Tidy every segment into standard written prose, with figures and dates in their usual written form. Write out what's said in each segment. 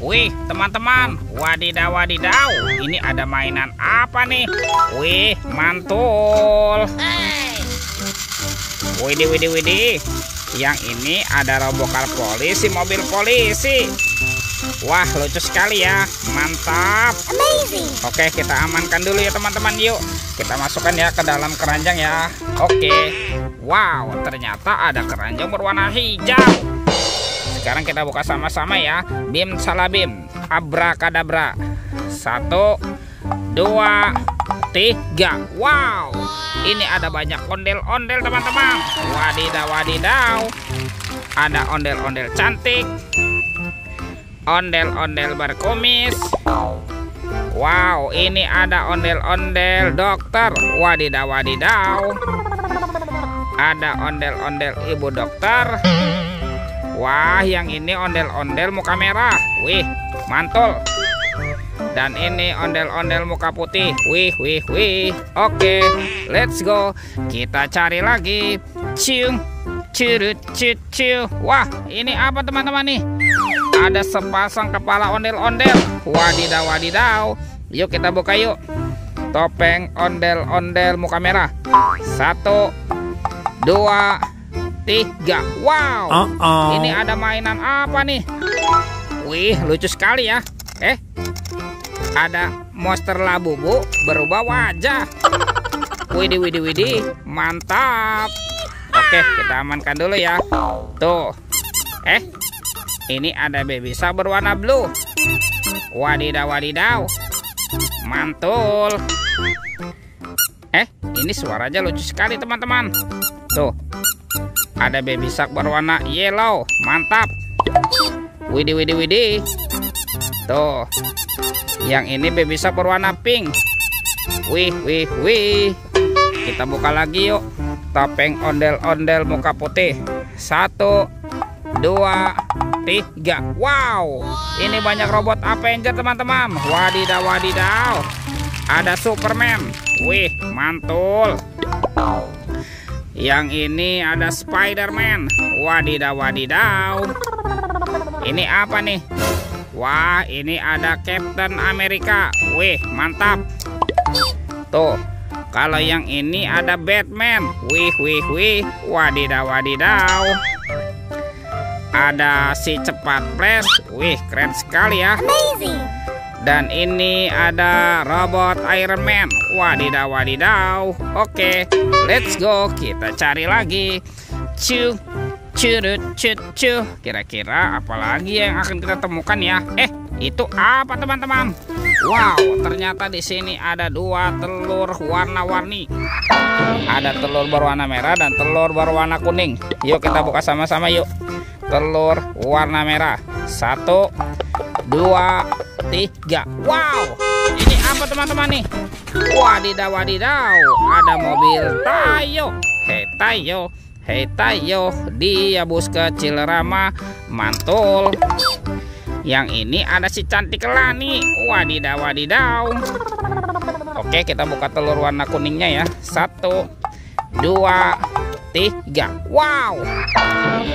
Wih, teman-teman, wadidaw wadidaw, ini ada mainan apa nih? Wih, mantul. Widih, widih, widih. Yang ini ada robokar polisi, mobil polisi. Wah, lucu sekali ya, mantap. Amazing. Oke, kita amankan dulu ya teman-teman. Yuk, kita masukkan ya ke dalam keranjang ya. Oke. Wow, ternyata ada keranjang berwarna hijau. Sekarang kita buka sama-sama ya. Bim salabim, abrakadabra. 1, 2, 3. Wow, ini ada banyak ondel-ondel teman-teman. Wadidaw wadidaw. Ada ondel-ondel cantik, ondel-ondel berkumis. Wow, ini ada ondel-ondel dokter. Wadidaw wadidaw. Ada ondel-ondel ibu dokter. Wah, yang ini ondel-ondel muka merah. Wih, mantul. Dan ini ondel-ondel muka putih. Wih, wih, wih. Oke, let's go. Kita cari lagi. Cium, curut, cucu. Wah, ini apa teman-teman nih? Ada sepasang kepala ondel-ondel. Wadidaw wadidaw. Yuk kita buka yuk. Topeng ondel-ondel muka merah. 1, 2, 3. Wow, ini ada mainan apa nih? Wih, lucu sekali ya. Ada monster labubu berubah wajah. Widih, widih, widih, mantap. Oke, kita amankan dulu ya. Tuh, ini ada baby shark berwarna blue. Wadidaw wadidaw, mantul. Ini suaranya lucu sekali teman-teman. Tuh, ada baby shark berwarna yellow, mantap. Widih, widih, widih. Tuh, yang ini baby shark berwarna pink. Wih, wih, wih. Kita buka lagi yuk. Topeng ondel-ondel muka putih. 1, 2, 3. Wow, ini banyak robot Avenger teman-teman. Wadidaw wadidaw. Ada Superman. Wih, mantul. Yang ini ada Spider-Man. Wadidaw wadidaw. Ini apa nih? Wah, ini ada Captain America. Wih, mantap. Tuh, kalau yang ini ada Batman. Wih, wih, wih. Wadidaw wadidaw. Ada si cepat Flash. Wih, keren sekali ya. Amazing. Dan ini ada robot Iron Man. Wadidaw wadidaw. Oke, let's go. Kita cari lagi. Cu, curut, cu. Kira-kira apa lagi yang akan kita temukan ya? Itu apa teman-teman? Wow, ternyata di sini ada 2 telur warna-warni. Ada telur berwarna merah dan telur berwarna kuning. Yuk kita buka sama-sama yuk. Telur warna merah. 1, 2, 3. Wow, ini apa teman-teman nih? Wadidaw wadidaw. Ada mobil Tayo. Hei Tayo, hei Tayo, dia bus kecil ramah, mantul. Yang ini ada si cantik Lani. Wadidaw wadidaw. Oke, kita buka telur warna kuningnya ya. 1, 2, 3. Wow,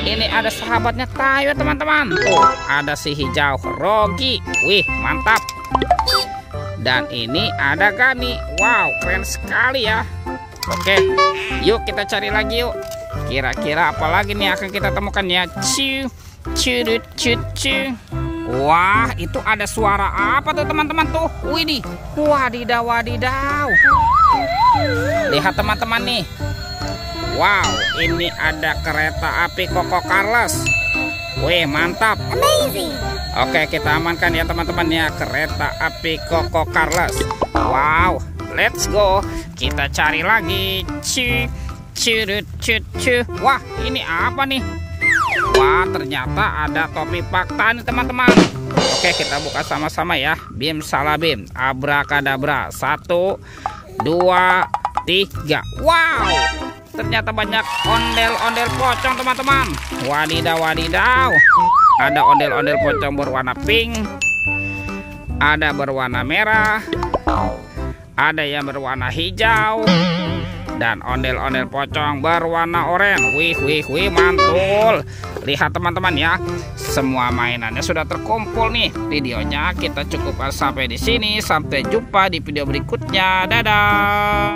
ini ada sahabatnya Tayo teman-teman. Tuh, ada si hijau Rogi. Wih, mantap. Dan ini ada Gani. Wow, keren sekali ya. Oke, yuk kita cari lagi yuk. Kira-kira apa lagi nih akan kita temukan ya? Ciu, curut, cucu. Wah, itu ada suara apa tuh teman-teman tuh? Widih, wadidaw wadidaw. Lihat teman-teman nih. Wow, ini ada kereta api Koko Carlos. Wih, mantap. Amazing. Oke, kita amankan ya teman-teman ya, kereta api Koko Carlos. Wow, let's go. Kita cari lagi. Curut, cucu. Wah, ini apa nih? Wah, ternyata ada topi Pakta nih teman-teman. Oke, kita buka sama-sama ya. Bim salabim, abrakadabra. 1, 2, 3. Wow, ternyata banyak ondel-ondel pocong teman-teman. Wadidaw wadidaw. Ada ondel-ondel pocong berwarna pink, ada berwarna merah, ada yang berwarna hijau, dan ondel-ondel pocong berwarna oranye. Wih, mantul. Lihat teman-teman ya, semua mainannya sudah terkumpul nih. Videonya kita cukupkan sampai di sini. Sampai jumpa di video berikutnya. Dadah.